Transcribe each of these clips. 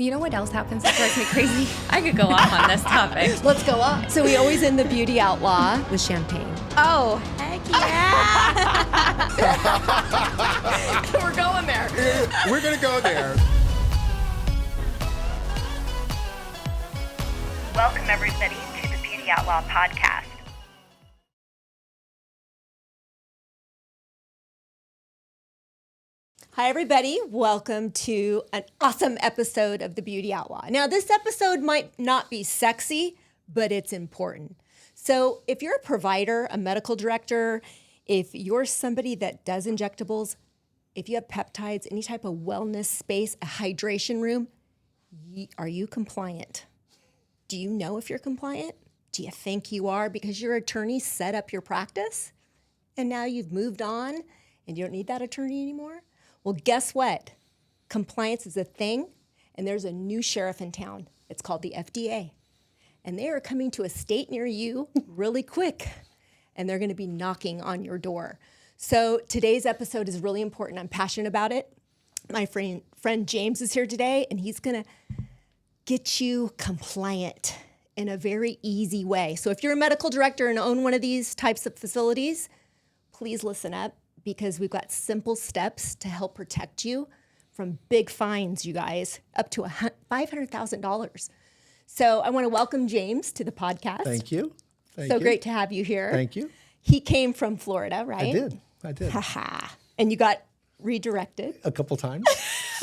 You know what else happens that drives me crazy? I could go off on this topic. Let's go up. So we always end the beauty outlaw with champagne. Oh, heck yeah. We're going there. We're going to go there. Welcome, everybody, to the Beauty Outlaw podcast. Hi, everybody. Welcome to an awesome episode of the Beauty Outlaw. Now, this episode might not be sexy, but it's important. So if you're a provider, a medical director, if you're somebody that does injectables, if you have peptides, any type of wellness space, a hydration room, are you compliant? Do you know if you're compliant? Do you think you are because your attorney set up your practice and now you've moved on and you don't need that attorney anymore? Well, guess what? Compliance is a thing, and there's a new sheriff in town. It's called the FDA. And they are coming to a state near you really quick, and they're going to be knocking on your door. So today's episode is really important. I'm passionate about it. My friend James is here today, and he's going to get you compliant in a very easy way. So if you're a medical director and own one of these types of facilities, please listen up, because we've got simple steps to help protect you from big fines, you guys, up to $500,000. So I want to welcome James to the podcast. Thank you. So great to have you here. Thank you. He came from Florida, right? I did. Haha. And you got redirected. A couple times.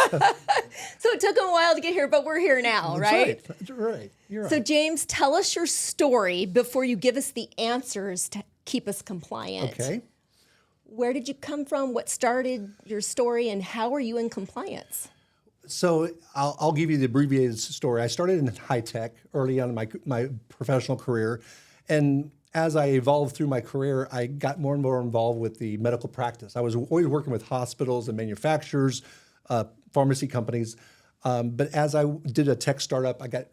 So it took him a while to get here, but we're here now, right? That's right. You're right. So James, tell us your story before you give us the answers to keep us compliant. Okay. Where did you come from? What started your story, and how are you in compliance? So I'll give you the abbreviated story. I started in high tech early on in my professional career, and as I evolved through my career, I got more and more involved with the medical practice. I was always working with hospitals and manufacturers, pharmacy companies. But as I did a tech startup, I got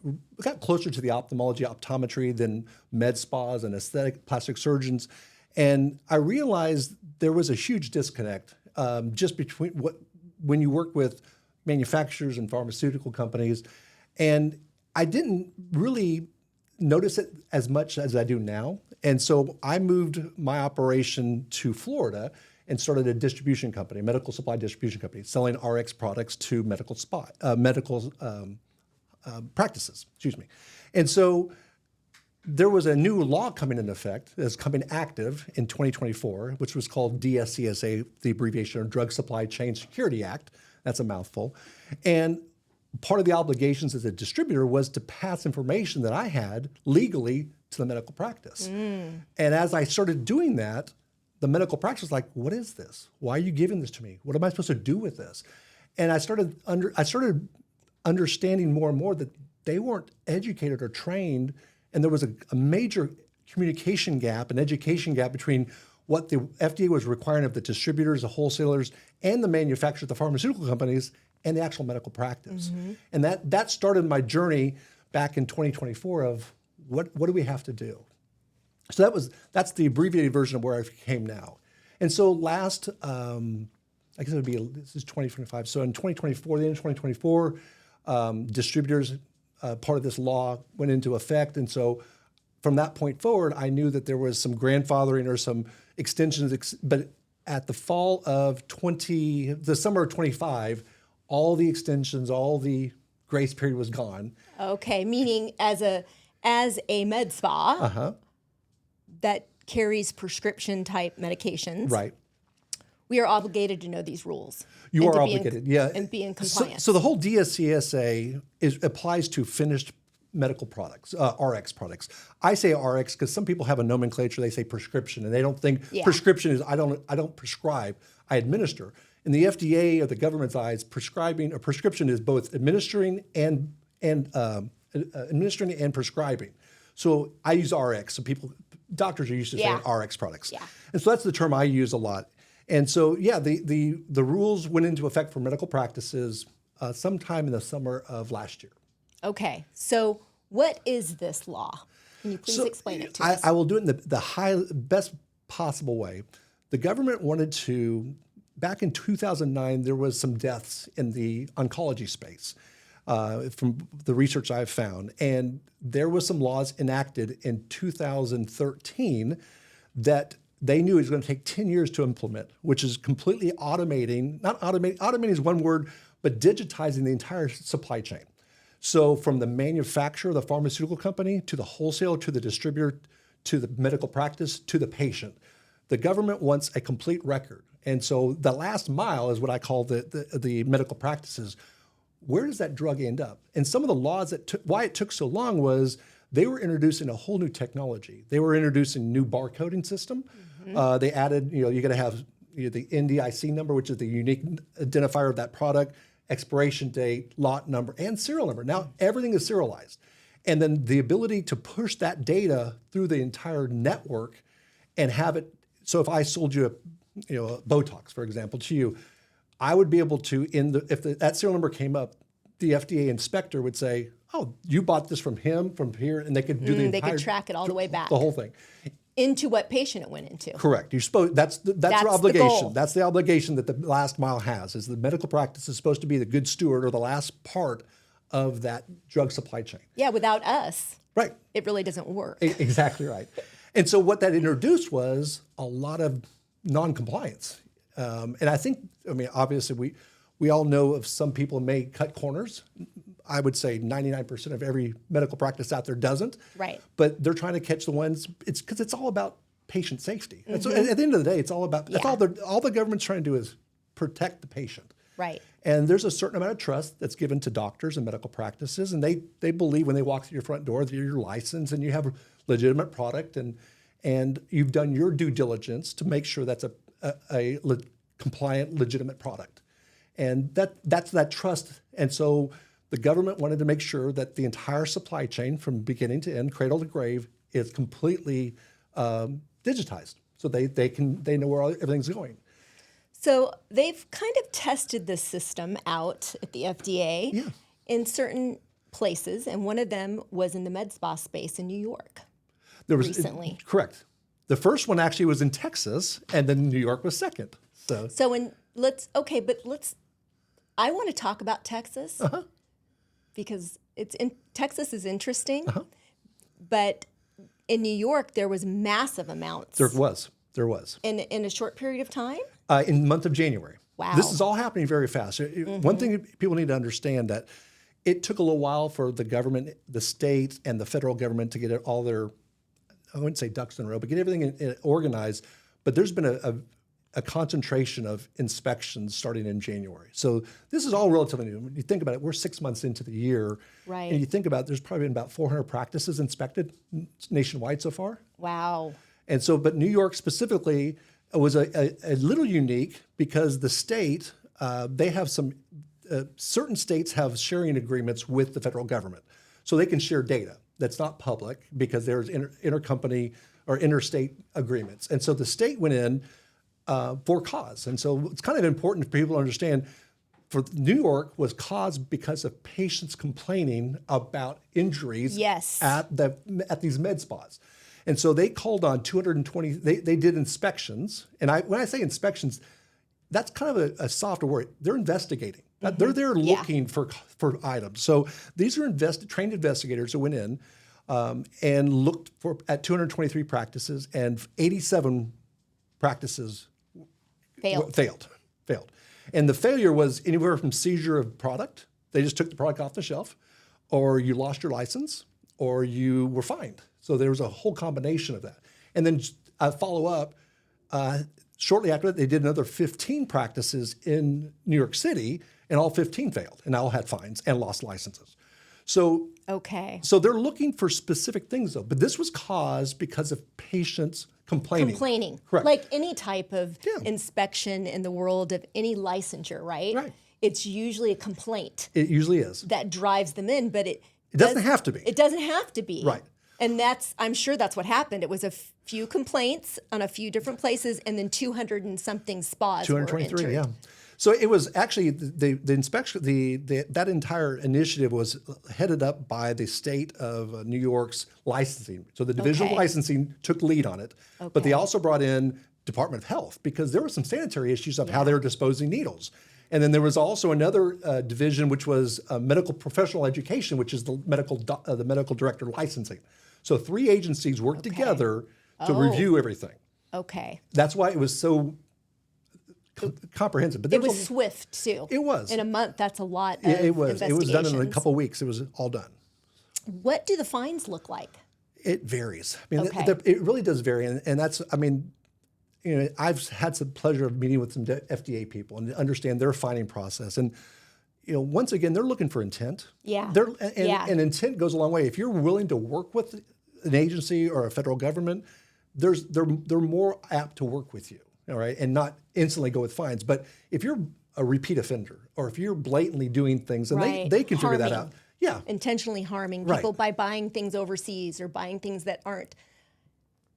closer to the optometry than med spas and aesthetic plastic surgeons. And I realized there was a huge disconnect just between when you work with manufacturers and pharmaceutical companies. And I didn't really notice it as much as I do now. And so I moved my operation to Florida and started a distribution company, a medical supply distribution company, selling RX products to medical practices, And so there was a new law coming into effect that's coming active in 2024, which was called DSCSA, the abbreviation of Drug Supply Chain Security Act. That's a mouthful. And part of the obligations as a distributor was to pass information that I had legally to the medical practice. And as I started doing that, the medical practice was like, what is this? Why are you giving this to me? What am I supposed to do with this? And I started understanding more and more that they weren't educated or trained. And there was a major communication gap, an education gap between what the FDA was requiring of the distributors, the wholesalers, and the manufacturers, the pharmaceutical companies, and the actual medical practice. And that started my journey back in 2024 of what do we have to do? So that's the abbreviated version of where I came now. And so this is 2025. So in 2024, the end of 2024, distributors, part of this law went into effect. And so from that point forward, I knew that there was some grandfathering or some extensions, but at the summer of 25, all the extensions, all the grace period was gone. Okay, meaning as a med spa that carries prescription type medications. Right. We are obligated to know these rules. You are obligated, yeah. And be in compliance. So the whole DSCSA applies to finished medical products, RX products. I say RX because some people have a nomenclature. They say prescription, and they don't think prescription is. I don't prescribe. I administer. In the FDA or the government's eyes, prescribing a prescription is both administering and prescribing. So I use RX. So doctors are used to saying RX products. Yeah. And so that's the term I use a lot. And so, the rules went into effect for medical practices sometime in the summer of last year. Okay. So what is this law? Can you please explain it to us? I will do it in the best possible way. The government wanted to, back in 2009, there was some deaths in the oncology space. from the research I've found. And there was some laws enacted in 2013 that they knew it was going to take 10 years to implement, which is completely automating is one word, but digitizing the entire supply chain. So from the manufacturer, the pharmaceutical company, to the wholesaler, to the distributor, to the medical practice, to the patient, the government wants a complete record. And so the last mile is what I call the medical practices. Where does that drug end up? And some of the laws why it took so long was they were introducing a whole new technology. They were introducing new barcoding system. They added, you got to have the NDIC number, which is the unique identifier of that product, expiration date, lot number, and serial number. Now everything is serialized. And then the ability to push that data through the entire network and have it. So if I sold you a Botox, for example, to you, I would be able to, if that serial number came up, the FDA inspector would say, "Oh, you bought this from him, from here," and they could do they could track it all the way back, the whole thing, into what patient it went into. Correct. That's their obligation. The goal. That's the obligation that the last mile has. Is the medical practice is supposed to be the good steward or the last part of that drug supply chain. Yeah, without us, right, it really doesn't work. Exactly right. And so what that introduced was a lot of non-compliance. And I think, obviously we all know of some people may cut corners. I would say 99% of every medical practice out there doesn't. Right. But they're trying to catch the ones. It's because it's all about patient safety. And so at the end of the day, it's all about, that's all the government's trying to do is protect the patient. Right. And there's a certain amount of trust that's given to doctors and medical practices. And they believe when they walk through your front door that you're licensed and you have a legitimate product and you've done your due diligence to make sure that's a compliant, legitimate product. And that's that trust. And so the government wanted to make sure that the entire supply chain from beginning to end, cradle to grave, is completely digitized. So they know where everything's going. So they've kind of tested this system out at the FDA in certain places, and one of them was in the med spa space in New York recently. Correct. The first one actually was in Texas, and then New York was second. I want to talk about Texas because Texas is interesting, but in New York there was massive amounts. There was. In a short period of time? In the month of January. Wow. This is all happening very fast. One thing people need to understand that it took a little while for the government, the state, and the federal government to get all their, I wouldn't say ducks in a row, but get everything organized. But there's been a concentration of inspections starting in January. So this is all relatively new. When you think about it, we're 6 months into the year. Right. And you think about it, there's probably been about 400 practices inspected nationwide so far. Wow. And so, but New York specifically was a little unique because the state, they have certain states have sharing agreements with the federal government. So they can share data that's not public because there's intercompany or interstate agreements. And so the state went in for cause. And so it's kind of important for people to understand for New York was caused because of patients complaining about injuries at these med spas. And so they called on 220, they did inspections. And when I say inspections, that's kind of a softer word. They're investigating. They're there looking for items. So these are trained investigators who went in and looked at 223 practices, and 87 practices failed. And the failure was anywhere from seizure of product. They just took the product off the shelf, or you lost your license, or you were fined. So there was a whole combination of that. And then follow up, shortly after that, they did another 15 practices in New York City, and all 15 failed, and all had fines and lost licenses. So they're looking for specific things, though. But this was caused because of patients complaining. Correct. Like any type of inspection in the world of any licensure, right? Right. It's usually a complaint. It usually is. That drives them in, but it doesn't have to be. It doesn't have to be. Right. And I'm sure that's what happened. It was a few complaints on a few different places, and then 200 and something spas 223, were entered. So it was actually the inspection, that entire initiative was headed up by the state of New York's licensing. So the Division of Licensing took lead on it, but they also brought in Department of Health because there were some sanitary issues of how they were disposing needles. And then there was also another division, which was medical professional education, which is the medical director licensing. So 3 agencies worked together to review everything. Okay. That's why it was so comprehensive. But It was swift too. It was. In a month, that's a lot of It was. It was done in a investigations. couple of weeks. It was all done. What do the fines look like? It varies. I mean, Okay. it really does vary, and that's. I mean, I've had some pleasure of meeting with some FDA people and understand their fining process. And once again, they're looking for intent. Yeah. And intent goes a long way. If you're willing to work with an agency or a federal government, they're more apt to work with you. All right, and not instantly go with fines. But if you're a repeat offender, or if you're blatantly doing things, and they can figure that out. Yeah. Intentionally harming people by buying things overseas or buying things that aren't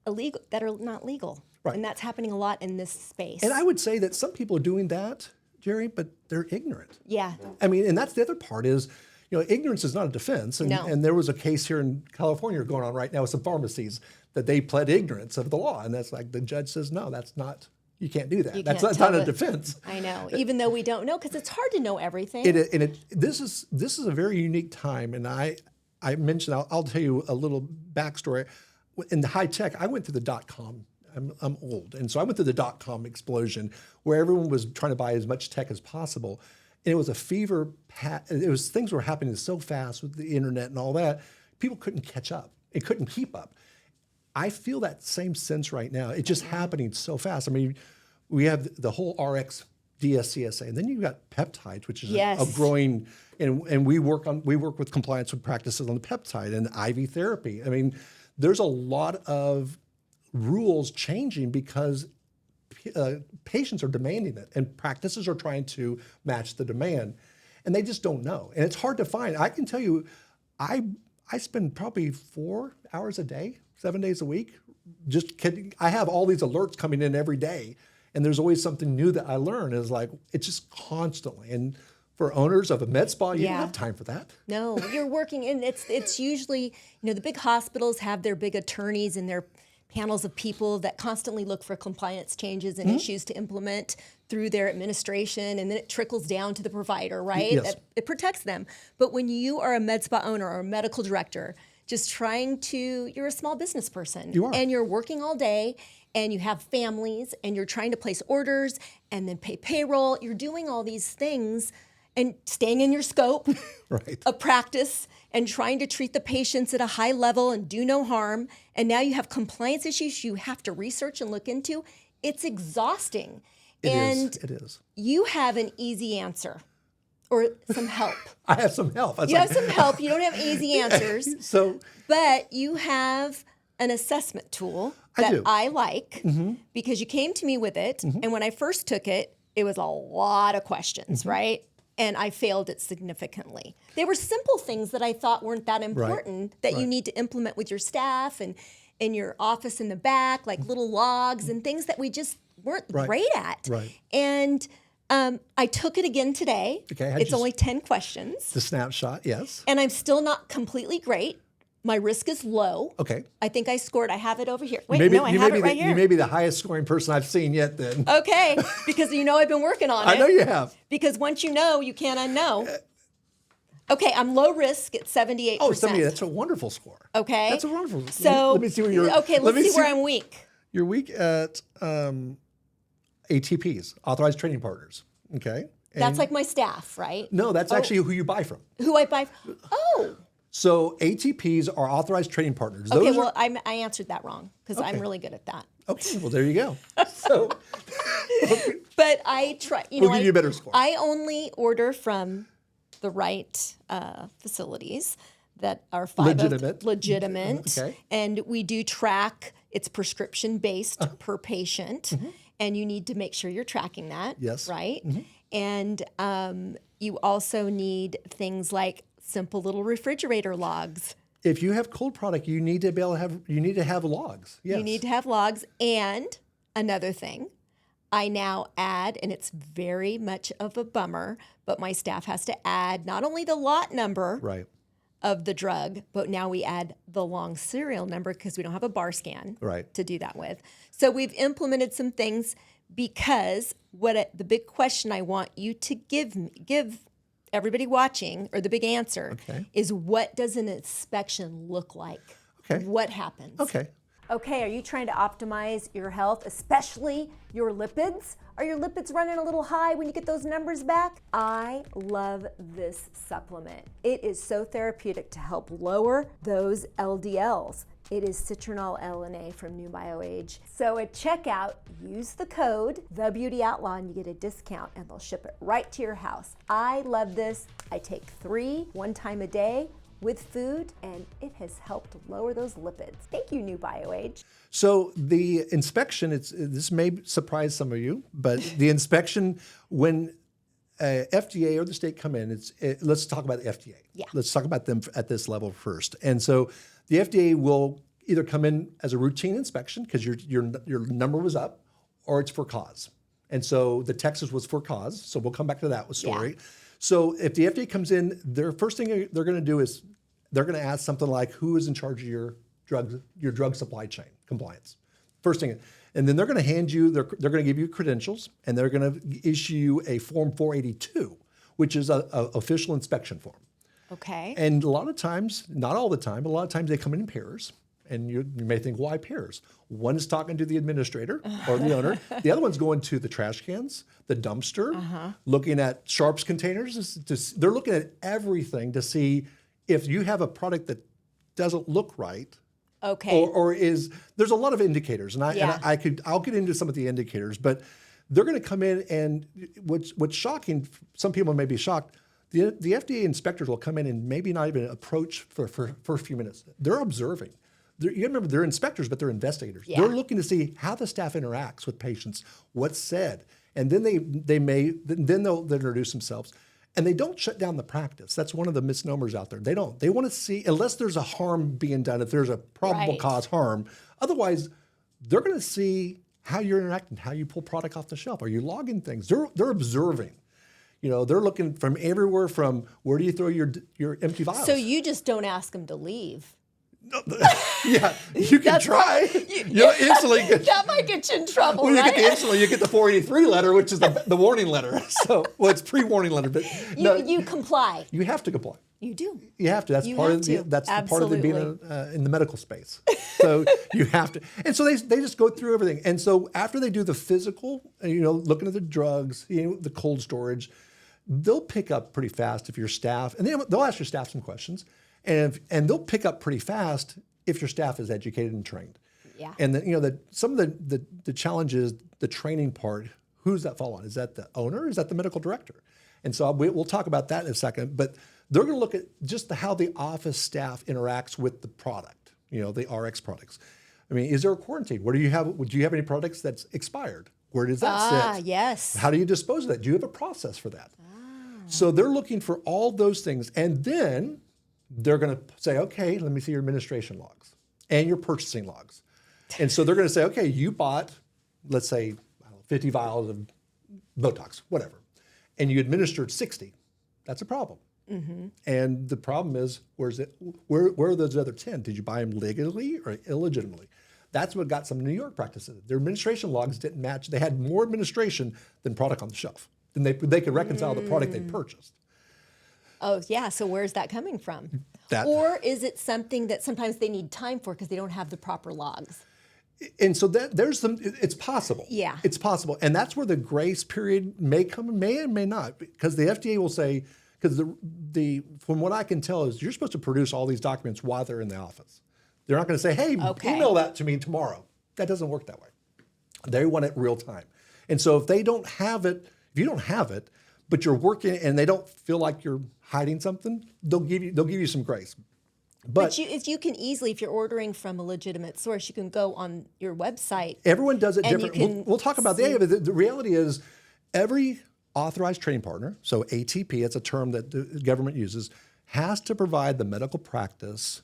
illegal, that are not legal. Right. And that's happening a lot in this space. And I would say that some people are doing that, Jerry, but they're ignorant. Yeah. I mean, and that's the other part is, ignorance is not a defense. And, No. and there was a case here in California going on right now with some pharmacies that they pled ignorance of the law. And that's like the judge says, no, that's not. You can't do that. That's not a defense. I know, even though we don't know, because it's hard to know everything. This is a very unique time, and I mentioned I'll tell you a little backstory. In the high tech, I went through the .com. I'm old, and so I went through the .com explosion where everyone was trying to buy as much tech as possible, and it was a fever. It was things were happening so fast with the internet and all that. People couldn't catch up. It couldn't keep up. I feel that same sense right now. It's just happening so fast. I mean, we have the whole RX DSCSA, and then you've got peptides, which is a growing, and we work with compliance with practices on the peptide and IV therapy. I mean, there's a lot of rules changing because patients are demanding it, and practices are trying to match the demand, and they just don't know, and it's hard to find. I can tell you, I spend probably 4 hours a day, 7 days a week, just kidding. I have all these alerts coming in every day, and there's always something new that I learn. It's like, it's just constantly. And for owners of a med spa, you don't have time for that. No, you're working, and it's usually, the big hospitals have their big attorneys and their panels of people that constantly look for compliance changes and issues to implement through their administration, and then it trickles down to the provider, right? Yes. It protects them. But when you are a med spa owner or a medical director, you're a small business person. You are. And you're working all day, and you have families, and you're trying to place orders and then pay payroll. You're doing all these things and staying in your scope of practice and trying to treat the patients at a high level and do no harm. And now you have compliance issues you have to research and look into. It's exhausting. It is. You have an easy answer or some help. I have some help. You have some help. You don't have easy answers. But you have an assessment tool that I like because you came to me with it. And when I first took it, it was a lot of questions, right? And I failed it significantly. They were simple things that I thought weren't that important that you need to implement with your staff and in your office in the back, like little logs and things that we just weren't great at. Right. And I took it again today. Okay, it's only 10 questions. The snapshot, yes. And I'm still not completely great. My risk is low. Okay. I think I scored. I have it over here. Wait, I have it right here. You may be the highest scoring person I've seen yet then. Okay, because I've been working on it. I know you have. Because once you know, you can't unknow. Okay, I'm low risk at 78%. Oh, 78, that's a wonderful score. Okay. That's a wonderful score. So, let me see where you're. Okay, let's see where I'm weak. You're weak at ATPs, authorized trading partners. Okay. That's like my staff, right? No, that's actually who you buy from. Who I buy. Oh. So ATPs are authorized trading partners. Okay, I answered that wrong because I'm really good at that. Okay, well there you go. So, but I try. We'll give you a better score. I only order from the right facilities that are legitimate. Okay. And we do track. It's prescription based per patient, and you need to make sure you're tracking that. Yes. Right. And you also need things like simple little refrigerator logs. If you have cold product, you need to be able to have. You need to have logs. Yes. You need to have logs. And another thing, I now add, and it's very much of a bummer, but my staff has to add not only the lot number of the drug, but now we add the long serial number because we don't have a bar scan to do that with. So we've implemented some things because the big question I want you to give everybody watching, or the big answer, is what does an inspection look like? Okay. What happens? Okay. Okay, are you trying to optimize your health, especially your lipids? Are your lipids running a little high when you get those numbers back? I love this supplement. It is so therapeutic to help lower those LDLs. It is citronal LNA from New BioAge. So at checkout, use the code TheBeautyOutlaw and you get a discount, and they'll ship it right to your house. I love this. I take 3 one time a day with food, and it has helped lower those lipids. Thank you, New BioAge. So the inspection, this may surprise some of you, but the inspection, when FDA or the state come in, let's talk about the FDA. Yeah. Let's talk about them at this level first. And so the FDA will either come in as a routine inspection because your number was up, or it's for cause. And so the Texas was for cause. So we'll come back to that story. Yeah. So if the FDA comes in, their first thing they're going to do is they're going to ask something like, who is in charge of your drug supply chain compliance? First thing. And then they're going to hand you, they're going to give you credentials, and they're going to issue you a Form 482, which is a official inspection form. Okay. And a lot of times, not all the time, but a lot of times they come in pairs. And you may think, why pairs? One is talking to the administrator or the owner. The other one's going to the trash cans, the dumpster, looking at sharps containers. They're looking at everything to see if you have a product that doesn't look right. Okay. Or there's a lot of indicators, and I'll get into some of the indicators, but they're going to come in, and what's shocking, some people may be shocked, the FDA inspectors will come in and maybe not even approach for a few minutes. They're observing. You remember, they're inspectors, but they're investigators. Yeah. They're looking to see how the staff interacts with patients, what's said, and then they'll introduce themselves. And they don't shut down the practice. That's one of the misnomers out there. They don't. They want to see, unless there's a harm being done, if there's a probable cause harm. Otherwise, they're going to see how you're interacting, how you pull product off the shelf. Are you logging things? They're observing. They're looking from everywhere, from where do you throw your empty vials. So you just don't ask them to leave. Yeah, you can try. Instantly that might get you in trouble. Well, right? You get the 483 letter, which is the warning letter. So, it's pre-warning letter, but you comply. You have to comply. You do. You have to. That's part of being in the medical space. So you have to. And so they just go through everything. And so after they do the physical, looking at the drugs, the cold storage, they'll pick up pretty fast if your staff, and they'll ask your staff some questions. And they'll pick up pretty fast if your staff is educated and trained. Yeah. And some of the challenge is the training part. Who's that fall on? Is that the owner? Is that the medical director? And so we'll talk about that in a second. But they're going to look at just how the office staff interacts with the product. The RX products. I mean, is there a quarantine? What do you have? Do you have any products that's expired? Where does that sit? Yes. How do you dispose of that? Do you have a process for that? So they're looking for all those things, and then they're going to say, okay, let me see your administration logs and your purchasing logs. And so they're going to say, okay, you bought, let's say, 50 vials of Botox, whatever, and you administered 60. That's a problem. Mm-hmm. And the problem is, where are those other 10? Did you buy them legally or illegitimately? That's what got some New York practices. Their administration logs didn't match. They had more administration than product on the shelf. Then they could reconcile the product they purchased. Oh, yeah. So where's that coming from? Or is it something that sometimes they need time for because they don't have the proper logs? And so it's possible. Yeah. It's possible. And that's where the grace period may come, may and may not, because the FDA will say, because from what I can tell is you're supposed to produce all these documents while they're in the office. They're not going to say, hey, email that to me tomorrow. That doesn't work that way. They want it real time. And so if you don't have it, but you're working and they don't feel like you're hiding something, they'll give you some grace. But you can easily, if you're ordering from a legitimate source, you can go on your website. Everyone does it different. We'll talk about that. But the reality is, every authorized trading partner, so ATP, it's a term that the government uses, has to provide the medical practice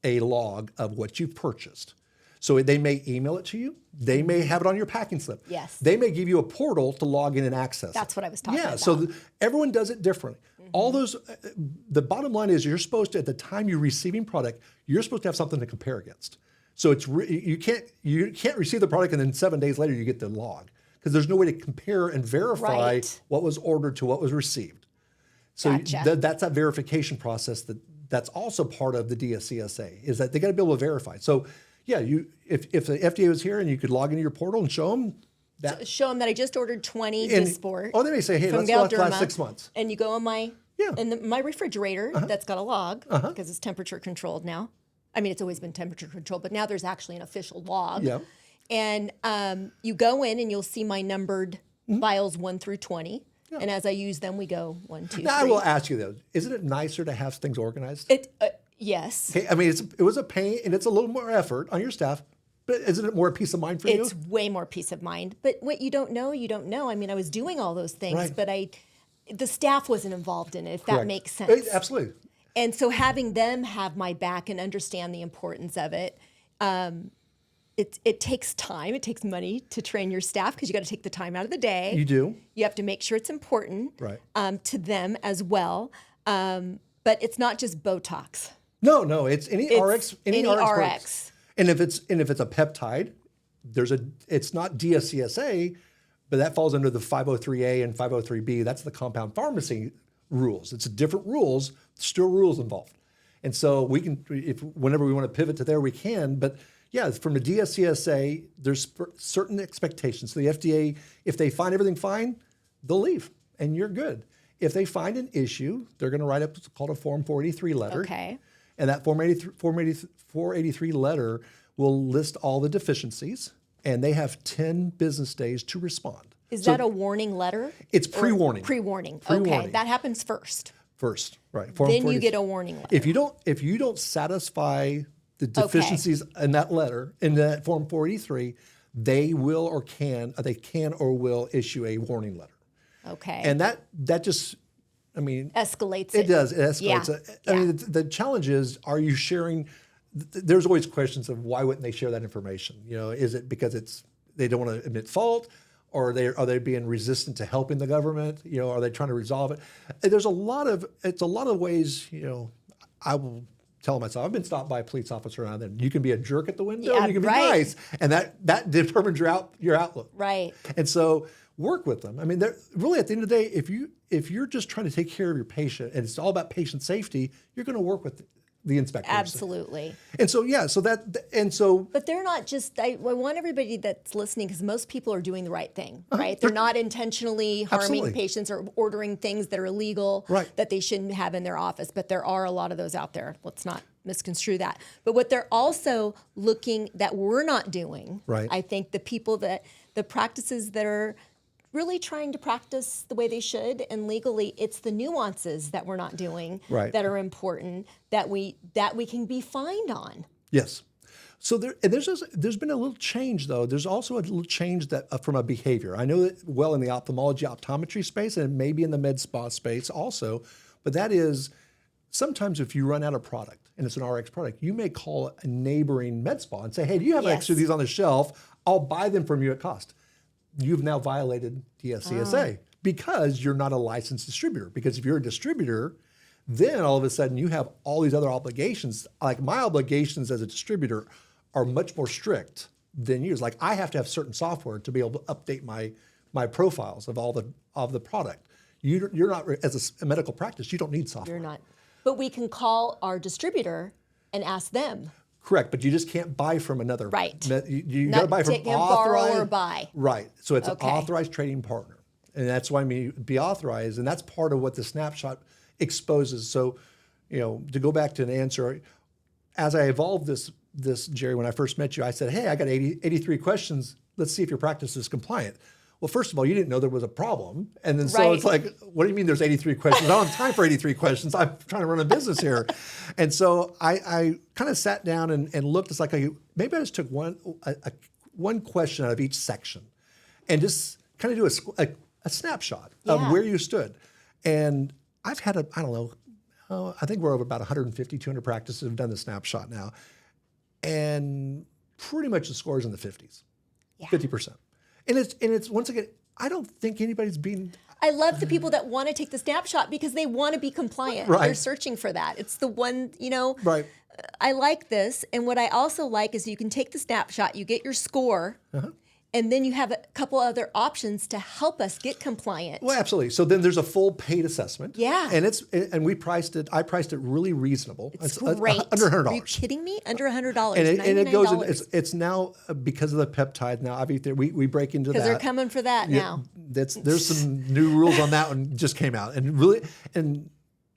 a log of what you've purchased. So they may email it to you. They may have it on your packing slip. Yes. They may give you a portal to log in and access That's what I was talking about. Yeah, so everyone does it differently. Mm-hmm. All those, the bottom line is you're supposed to, at the time you're receiving product, you're supposed to have something to compare against. So you can't receive the product and then 7 days later you get the log. because there's no way to compare and verify Right. what was ordered to what was received. So Gotcha. that's that verification process that's also part of the DSCSA, is that they got to be able to verify. So yeah, if the FDA was here and you could log into your portal and show them that. Show them that I just ordered 20 And- Dysport. oh, they may say, hey, from let's go out the last Galderma, 6 months. And you go on my Yeah. my refrigerator that's got a log because it's temperature controlled now. I mean, it's always been temperature controlled, but now there's actually an official log. Yeah. And you go in and you'll see my numbered vials 1 through 20. Yeah. And as I use them, we go 1, 2, Now, 3. I will ask you though, isn't it nicer to have things organized? Yes. Okay, I mean, it was a pain and it's a little more effort on your staff, but isn't it more peace of mind for you? It's way more peace of mind. But what you don't know, you don't know. I mean, I was doing all those things, Right. but the staff wasn't involved in it, if that Correct. makes sense. Absolutely. And so having them have my back and understand the importance of it, it takes time, it takes money to train your staff because you got to take the time out of the day. You do. You have to make sure it's important Right. To them as well. But it's not just Botox. No, it's any RX, any RX. RX. And if it's a peptide, it's not DSCSA, but that falls under the 503A and 503B. That's the compound pharmacy rules. It's different rules, still rules involved. And so we can, whenever we want to pivot to there, we can. But yeah, from the DSCSA, there's certain expectations. So the FDA, if they find everything fine, they'll leave and you're good. If they find an issue, they're going to write up what's called a Form 483 letter. Okay. And that Form 483 letter will list all the deficiencies, and they have 10 business days to respond. Is that a warning letter? It's pre-warning. Pre-warning. Pre-warning. Okay, that happens first. First, right? Form Then you 483. get a warning letter. If you don't satisfy the deficiencies in that letter, in that Form 483, they can or will issue a warning letter. Okay. And that just, I mean, escalates it does. It escalates Yeah. it. I mean, the challenge is, are you sharing? There's always questions of why wouldn't they share that information? Is it because they don't want to admit fault, or are they being resistant to helping the government? Are they trying to resolve it? There's a lot of ways. I will tell myself, I've been stopped by a police officer now and then. You can be a jerk at the window, Yeah, and you can right. be nice, and that determines your outlook. Right. And so work with them. I mean, really, at the end of the day, if you're just trying to take care of your patient and it's all about patient safety, you're going to work with the inspectors. Absolutely. And so, yeah, But they're not just, I want everybody that's listening, because most people are doing the right thing, right? They're not intentionally harming Absolutely. patients or ordering things that are illegal Right. that they shouldn't have in their office. But there are a lot of those out there. Let's not misconstrue that. But what they're also looking that we're not doing, Right. I think the practices that are really trying to practice the way they should and legally, it's the nuances that we're not doing Right. that are important that we can be fined on. yes. So there's been a little change, though. There's also a little change that from a behavior. I know that well in the ophthalmology, optometry space, and maybe in the med spa space also. But that is, sometimes if you run out of product and it's an RX product, you may call a neighboring med spa and say, hey, do you have Yes. extra of these on the shelf? I'll buy them from you at cost. You've now violated DSCSA because you're not a licensed distributor. Because if you're a distributor, then all of a sudden you have all these other obligations. Like my obligations as a distributor are much more strict than yours. Like I have to have certain software to be able to update my profiles of all the product. You're not, as a medical practice, you don't need software. You're not. But we can call our distributor and ask them. Correct, but you just can't buy from another. Right. You got to buy from Can't borrow authorized. or buy. Right. So it's Okay. an authorized trading partner. And that's why I mean be authorized. And that's part of what the snapshot exposes. So, to go back to an answer, as I evolved this, Jerry, when I first met you, I said, hey, I got 83 questions. Let's see if your practice is compliant. Well, first of all, you didn't know there was a problem. And then so Right. it's like, what do you mean there's 83 questions? I don't have time for 83 questions. I'm trying to run a business here. And so I kind of sat down and looked. It's like, maybe I just took one question out of each section and just kind of do a snapshot of Yeah. where you stood. And I've had I think we're over about 150, 200 practices have done the snapshot now. And pretty much the score is in the 50s, Yeah. 50%. And it's once again, I don't think anybody's being. I love the people that want to take the snapshot because they want to be compliant. Right. They're searching for that. It's the one, Right. I like this. And what I also like is you can take the snapshot, you get your score, And then you have a couple other options to help us get compliant. Well, absolutely. So then there's a full paid assessment. Yeah. And I priced it really reasonable. It's great. Under $100. Are you kidding me? Under $100. And it goes, $99. it's now because of the peptide. Now, obviously, we break into that. Because they're coming for that now. There's some new rules on that one just came out. And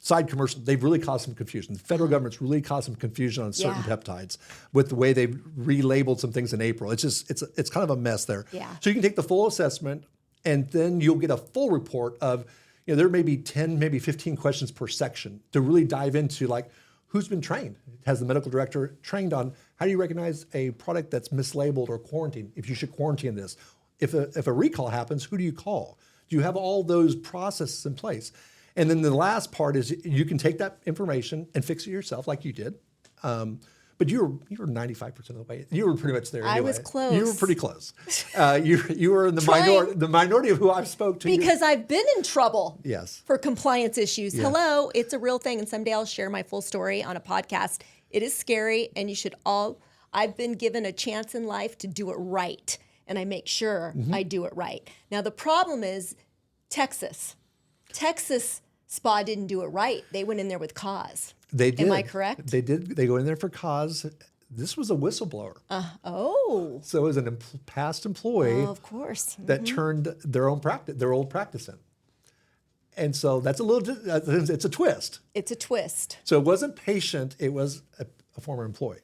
side commercial, they've really caused some confusion. The federal government's really caused some confusion on certain peptides with the way they've relabeled some things in April. It's kind of a mess there. Yeah. So you can take the full assessment, and then you'll get a full report of, there may be 10, maybe 15 questions per section to really dive into, like, who's been trained? Has the medical director trained on how do you recognize a product that's mislabeled or quarantined, if you should quarantine this? If a recall happens, who do you call? Do you have all those processes in place? And then the last part is you can take that information and fix it yourself, like you did. But you were 95% of the way. You were pretty much there. Anyway. I was close. You were pretty close. You were in the minority of who I've spoke to. Because I've been in trouble. Yes. For compliance issues. Yeah. Hello, it's a real thing, and someday I'll share my full story on a podcast. It is scary, and you should all. I've been given a chance in life to do it right, and I make sure I do it right. Now the problem is Texas. SPA didn't do it right. They went in there with cause. They did. Am I correct? They did. They go in there for cause. This was a whistleblower. So it was a past employee. Of course. That turned their old practice in. And so that's it's a twist. It's a twist. So it wasn't patient, it was a former employee.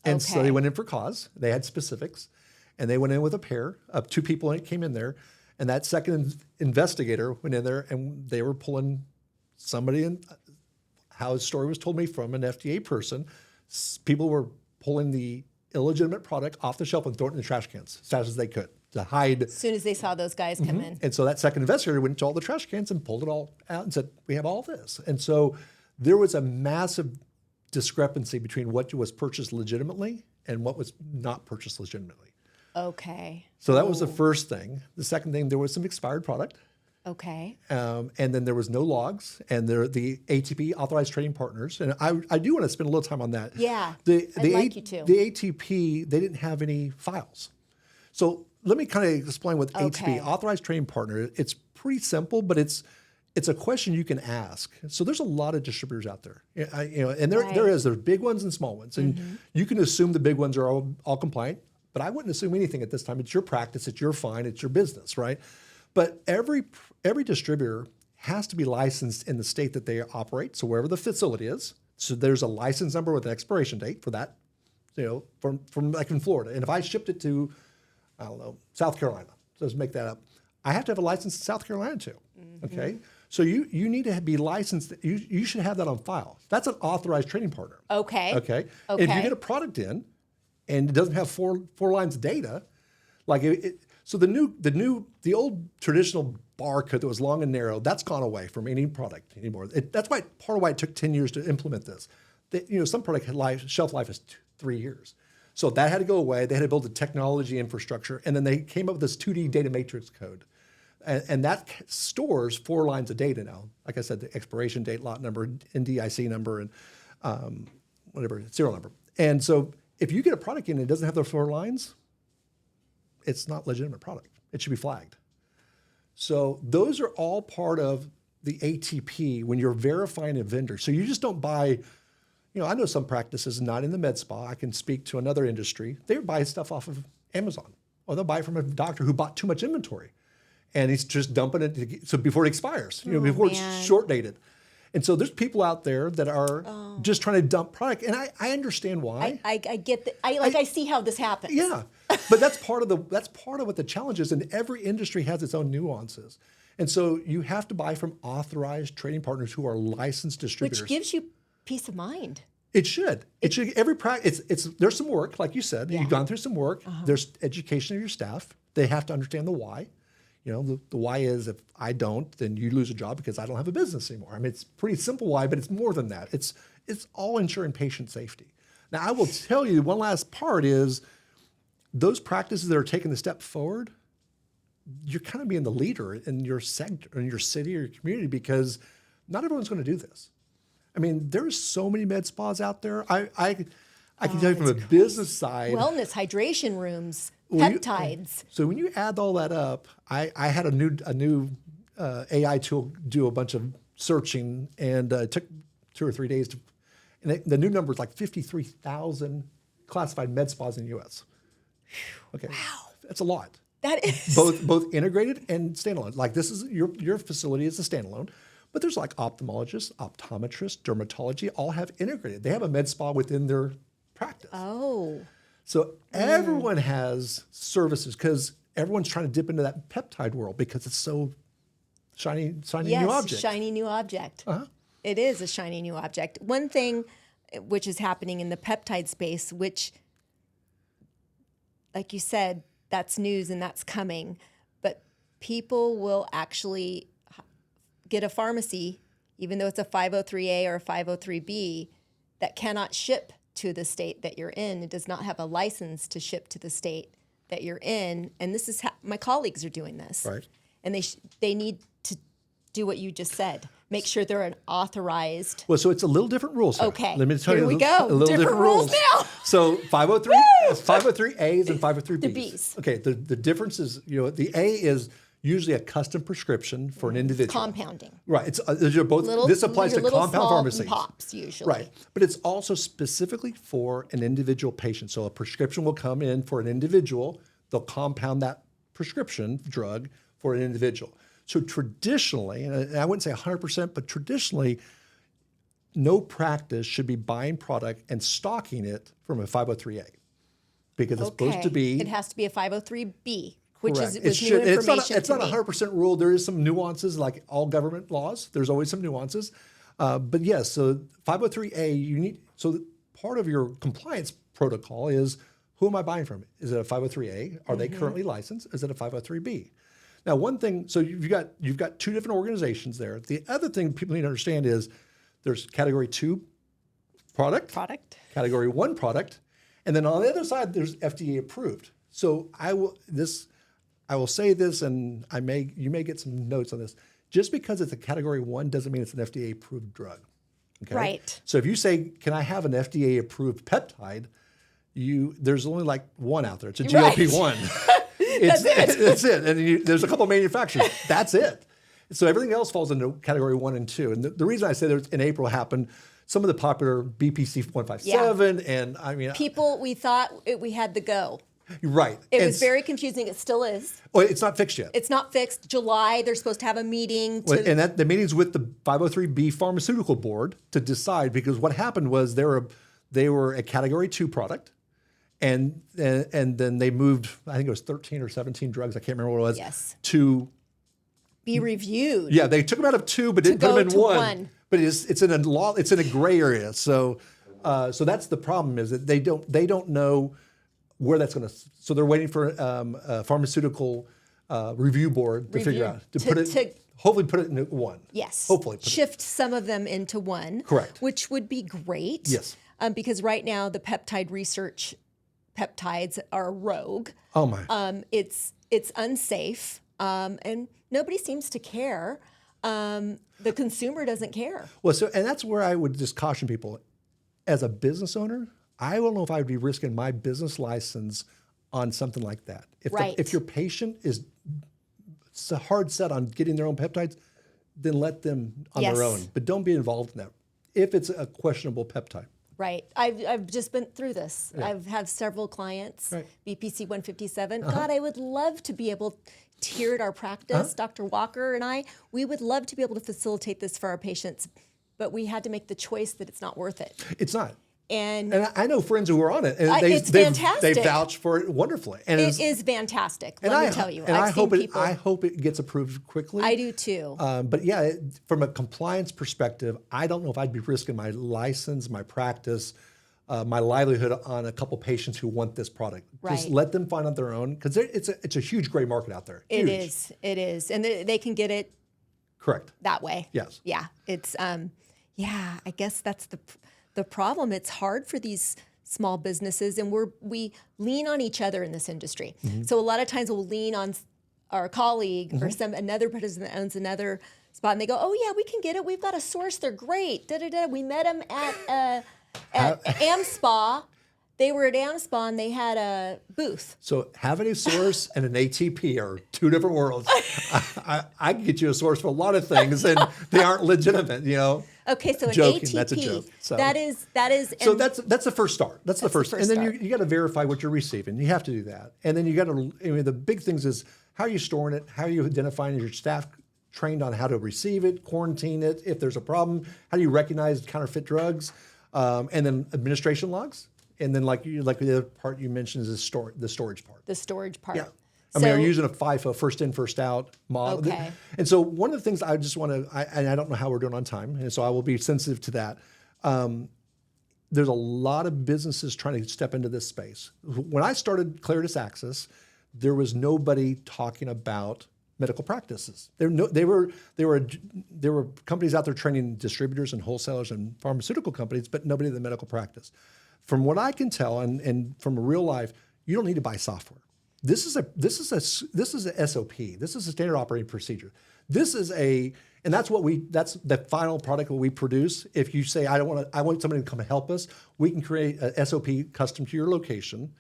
And so they went in for cause. They had specifics. And they went in with a pair of two people that came in there. And that second investigator went in there, and they were pulling somebody in. How his story was told me from an FDA person, people were pulling the illegitimate product off the shelf and throwing it in the trash cans as fast as they could to hide. As soon as they saw those guys come in. And so that second investigator went to all the trash cans and pulled it all out and said, we have all this. And so there was a massive discrepancy between what was purchased legitimately and what was not purchased legitimately. Okay. So that was the first thing. The second thing, there was some expired product. Okay. And then there was no logs, and the ATP authorized trading partners. And I do want to spend a little time on that. Yeah, I'd like you to. The ATP, they didn't have any files. So let me kind of explain what ATP, authorized trading partner, it's pretty simple, but it's a question you can ask. So there's a lot of distributors out there, and there's big ones and small ones. And you can assume the big ones are all compliant, but I wouldn't assume anything at this time. It's your practice, it's your fine, it's your business, right? But every distributor has to be licensed in the state that they operate. So wherever the facility is, so there's a license number with an expiration date for that, from like in Florida. And if I shipped it to, I don't know, South Carolina, so let's make that up, I have to have a license in South Carolina too. Okay, so you need to be licensed. You should have that on file. That's an authorized trading partner. Okay. Okay. If you get a product in, and it doesn't have four lines of data, like so the old traditional barcode that was long and narrow, that's gone away from any product anymore. That's part of why it took 10 years to implement this. Some product shelf life is 3 years. So that had to go away. They had to build a technology infrastructure, and then they came up with this 2D data matrix code. And that stores 4 lines of data now. Like I said, the expiration date, lot number, NDIC number, and serial number. And so if you get a product in and it doesn't have those 4 lines, it's not a legitimate product. It should be flagged. So those are all part of the ATP when you're verifying a vendor. So you just don't buy, I know some practices not in the med spa. I can speak to another industry. They buy stuff off of Amazon, or they'll buy from a doctor who bought too much inventory. And he's just dumping it so before it expires, before it's short dated. And so there's people out there that are just trying to dump product, and I understand why. I get that. I see how this happens. Yeah, but that's part of what the challenge is, and every industry has its own nuances. And so you have to buy from authorized trading partners who are licensed distributors, which gives you peace of mind. It should. It should. Every practice. There's some work, like you said. You've gone through some work. There's education of your staff. They have to understand the why. The why is, if I don't, then you lose a job because I don't have a business anymore. I mean, it's pretty simple why, but it's more than that. It's all ensuring patient safety. Now, I will tell you one last part is those practices that are taking the step forward, you're kind of being the leader in your sector, in your city or your community, because not everyone's going to do this. I mean, there's so many med spas out there. I can tell you from a business side. Wellness, hydration rooms, peptides. So when you add all that up, I had a new AI tool do a bunch of searching, and it took 2 or 3 days and the new number is like 53,000 classified med spas in the U.S. Okay, wow, that's a lot. That is both integrated and standalone. Like this is your facility is a standalone, but there's like ophthalmologists, optometrists, dermatology all have integrated. They have a med spa within their practice. Oh. So everyone has services because everyone's trying to dip into that peptide world because it's so shiny new object. Shiny new object. It is a shiny new object. One thing which is happening in the peptide space, which, like you said, that's news and that's coming, but people will actually get a pharmacy, even though it's a 503A or a 503B, that cannot ship to the state that you're in. It does not have a license to ship to the state that you're in. And this is how my colleagues are doing this. Right. And they need to do what you just said. Make sure they're an authorized. Well, so it's a little different rules. Okay. Let me tell Here you we a go. little different rules now. So 503, 503As and 503Bs. The Bs. Okay. The difference is, the A is usually a custom prescription for an individual. Compounding. Right. It's they're both. This applies to little compound small pharmacies. Pops usually. Right. But it's also specifically for an individual patient. So a prescription will come in for an individual. They'll compound that prescription drug for an individual. So traditionally, and I wouldn't say 100%, but traditionally, no practice should be buying product and stocking it from a 503A because it's supposed to be. It has to be a 503B, which correct. was new information. It's not a 100% rule. There is some nuances, like all government laws. There's always some nuances. But yes, so 503A, part of your compliance protocol is, who am I buying from? Is it a 503A? Are they currently licensed? Is it a 503B? Now, one thing, so you've got two different organizations there. The other thing people need to understand is there's category 2 product, category 1 product, and then on the other side there's FDA approved. So I will say this, and you may get some notes on this. Just because it's a category 1 doesn't mean it's an FDA approved drug. Okay? Right. So if you say, "Can I have an FDA approved peptide?" There's only like one out there. It's a GLP-1. That's it. And there's a couple of manufacturers. That's it. So everything else falls into category 1 and 2. And the reason I say that in April happened, some of the popular BPC 157, and I mean, we thought we had the go. Right. It was very confusing. It still is. Well, it's not fixed yet. It's not fixed. July, they're supposed to have a meeting. And the meeting's with the 503B pharmaceutical board to decide, because what happened was they were a category 2 product. And then they moved, I think it was 13 or 17 drugs, I can't remember what it was, yes, to be reviewed. Yeah, they took them out of 2, but didn't put them in 1. But it's in a law, it's in a gray area. So that's the problem, is that they don't know where that's going to. So they're waiting for a pharmaceutical review board to figure out hopefully put it in 1. Yes. Hopefully shift some of them into 1. Correct. Which would be great. Yes. Because right now the peptide research. Peptides are rogue. Oh my! It's unsafe, and nobody seems to care. The consumer doesn't care. Well, and that's where I would just caution people. As a business owner, I don't know if I would be risking my business license on something like that. If your patient is hard set on getting their own peptides, then let them on their own. But don't be involved in that if it's a questionable peptide. Right. I've just been through this. Yeah. I've had several clients, BPC 157. God, I would love to be able to, here at our practice, Dr. Walker and I, we would love to be able to facilitate this for our patients, but we had to make the choice that it's not worth it. It's not. And I know friends who are on it, and it's fantastic. They vouch for it wonderfully. And it is fantastic. Let me tell you. And I hope it gets approved quickly. I do too. But yeah, from a compliance perspective, I don't know if I'd be risking my license, my practice, my livelihood on a couple patients who want this product. Right. Just let them find out their own, because it's a huge gray market out there. It huge. is. It is, and they can get it. Correct. That way. Yes. Yeah. It's I guess that's the problem. It's hard for these small businesses, and we lean on each other in this industry. Mm-hmm. So a lot of times we'll lean on our colleague or another person that owns another spot, and they go, "Oh yeah, we can get it. We've got a source. They're great. Da da da. We met them at AmSpa, They were at Anaspa and they had a booth. So having a source and an ATP are two different worlds. I can get you a source for a lot of things, and they aren't legitimate. Okay, so Joking, an ATP. that's a joke. So that is. So that's the first start. That's the first. the And first then start. you got to verify what you're receiving. You have to do that. And then you got to. The big things is how are you storing it? How are you identifying your staff trained on how to receive it, quarantine it if there's a problem? How do you recognize counterfeit drugs? And then administration logs. And then like the other part you mentioned is the storage part. The storage part. Yeah. We're using a FIFO, first in, first out model. Okay. And so one of the things I just want to, and I don't know how we're doing on time, and so I will be sensitive to that. There's a lot of businesses trying to step into this space. When I started Claritas Access, there was nobody talking about medical practices. There were companies out there training distributors and wholesalers and pharmaceutical companies, but nobody in the medical practice. From what I can tell, and from real life, you don't need to buy software. This is a SOP. This is a standard operating procedure. And that's the final product that we produce. If you say I want somebody to come and help us, we can create a SOP custom to your location,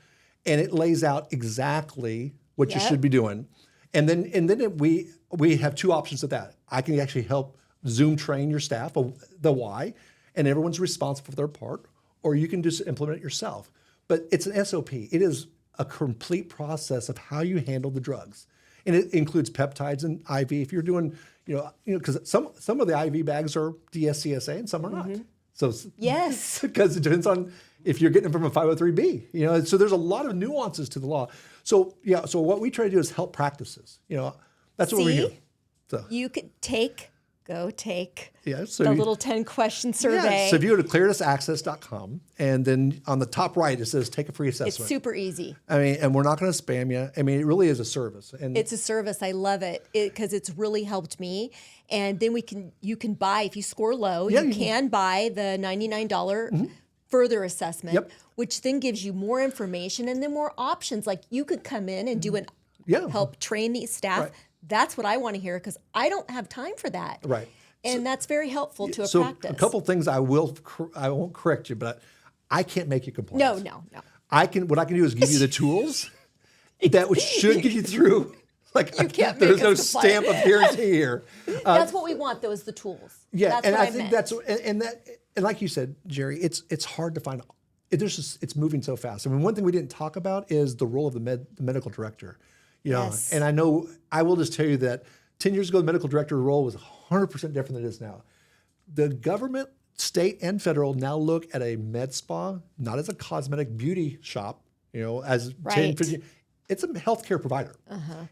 and it lays out exactly what you should be doing. And then we have two options of that. I can actually help Zoom train your staff of the why, and everyone's responsible for their part, or you can just implement it yourself. But it's an SOP. It is a complete process of how you handle the drugs. And it includes peptides and IV. If you're doing, because some of the IV bags are DSCSA and some are not. So yes, because it depends on if you're getting them from a 503B. So there's a lot of nuances to the law. So what we try to do is help practices. That's what we're here. So you could go take so the little 10-question survey. Yeah, so if you go to claritasaccess.com, and then on the top right, it says take a free assessment. It's super easy. And we're not going to spam you. It really is a service. And it's a service. I love it because it's really helped me. And then you can buy, if you score low, you can buy the $99 further assessment, which then gives you more information and then more options. Like you could come in and do help train these staff. Right. That's what I want to hear because I don't have time for that. Right. And that's very helpful to a practice. So a couple things I won't correct you, but I can't make you compliant. No. What I can do is give you the tools that should get you through. Like you can't there's no compliant. stamp of guarantee here. That's what we want, though, is the tools. Yeah, that's and what I think meant. and like you said, Jerry, it's hard to find. It's moving so fast. One thing we didn't talk about is the role of the medical director. Yes. And I will just tell you that 10 years ago, the medical director role was 100% different than it is now. The government, state and federal, now look at a med spa not as a cosmetic beauty shop, as 10, 15. It's a healthcare provider.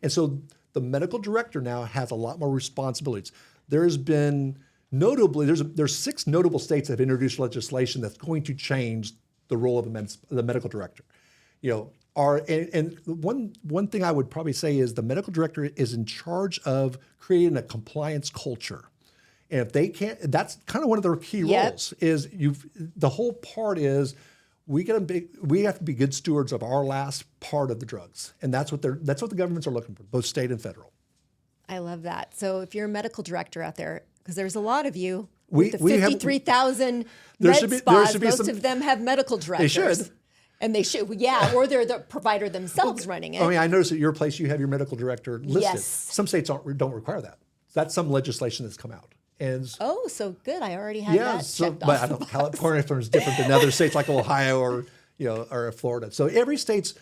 And so the medical director now has a lot more responsibilities. There's 6 notable states that have introduced legislation that's going to change the role of the medical director. And one thing I would probably say is the medical director is in charge of creating a compliance culture. And if they can't, that's kind of one of their key roles. The whole part is we have to be good stewards of our last part of the drugs, and that's what the governments are looking for, both state and federal. I love that. So if you're a medical director out there, because there's a lot of you, we the 53,000 med spas, most of them have medical directors. They should. And they should, or they're the provider themselves running it. I noticed at your place you have your medical director listed. Yes. Some states don't require that. That's some legislation that's come out. And so good. I already had that checked off. But I don't know, California is different than other states like Ohio or Florida. So every state's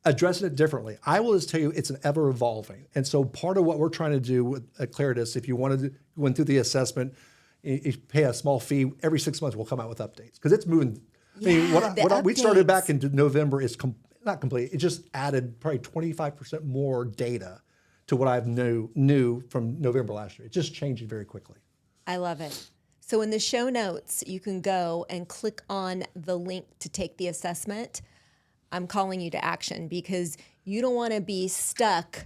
addressing it differently. I will just tell you it's an ever evolving. And so part of what we're trying to do at Claritas, if you went through the assessment, you pay a small fee. Every 6 months we'll come out with updates because it's moving. What we started back in November is not complete. It just added probably 25% more data to what I've knew from November last year. It's just changing very quickly. I love it. So in the show notes, you can go and click on the link to take the assessment. I'm calling you to action because you don't want to be stuck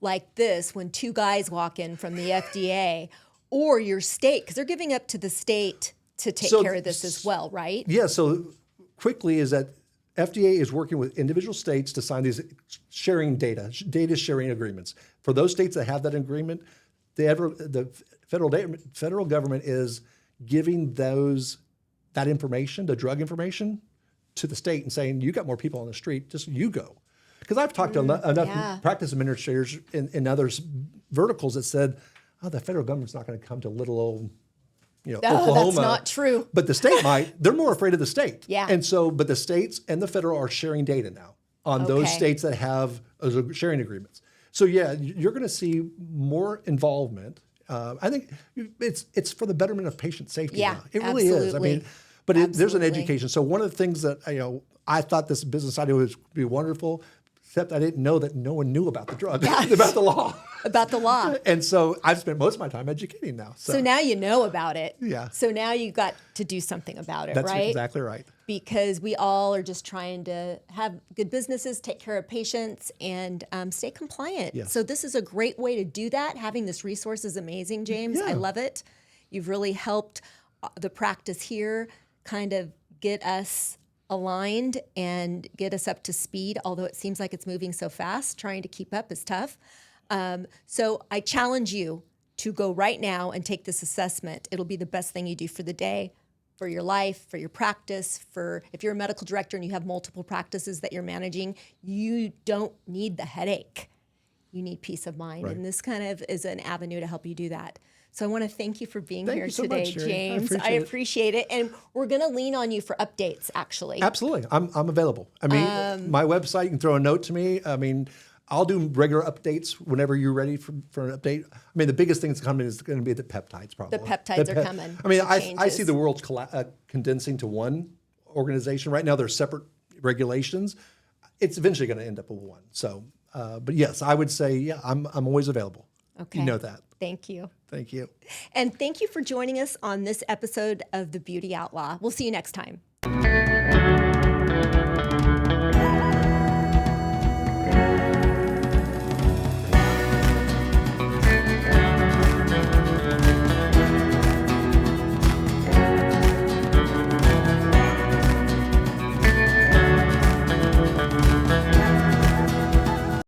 like this when 2 guys walk in from the FDA or your state, because they're giving up to the state to take care of this as well, right? Yeah, so quickly is that FDA is working with individual states to sign these data sharing agreements. For those states that have that agreement, the federal government is giving that information, the drug information, to the state and saying, you got more people on the street, just you go. Because I've talked to enough practice administrators in others verticals that said, oh, the federal government's not going to come to little old, Oklahoma. That's not true. But the state might. They're more afraid of the state. Yeah. And so, but the states and the federal are sharing data now on those states that have sharing agreements. So yeah, you're going to see more involvement. I think it's for the betterment of patient safety. Yeah, now. It really is. I mean, but there's an education. So one of the things that I thought this business idea would be wonderful, except I didn't know that no one knew about the drug, about the law. About the law. And so I've spent most of my time educating now. So now you know about it. Yeah. So now you got to do something about it, That's right? exactly right. Because we all are just trying to have good businesses, take care of patients, and stay compliant. Yes. So this is a great way to do that. Having this resource is amazing, James. Yeah. I love it. You've really helped the practice here kind of get us aligned and get us up to speed, although it seems like it's moving so fast. Trying to keep up is tough. So I challenge you to go right now and take this assessment. It'll be the best thing you do for the day, for your life, for your practice, for if you're a medical director and you have multiple practices that you're managing, you don't need the headache. You need peace of mind. Right. And this kind of is an avenue to help you do that. So I want to thank you for being Thank here you so today, much, Sherry. James. I appreciate it. And we're going to lean on you for updates, actually. Absolutely. I'm available. I mean, my website, you can throw a note to me. I mean, I'll do regular updates whenever you're ready for an update. I mean, the biggest thing that's coming is going to be the peptides, probably. The peptides are coming. I mean, The I changes. see the world's condensing to one organization. Right now, there's separate regulations. It's eventually going to end up with one. So, but yes, I would say, yeah, I'm always available. Okay. You know that. Thank you. Thank you. And thank you for joining us on this episode of The Beauty Outlaw. We'll see you next time.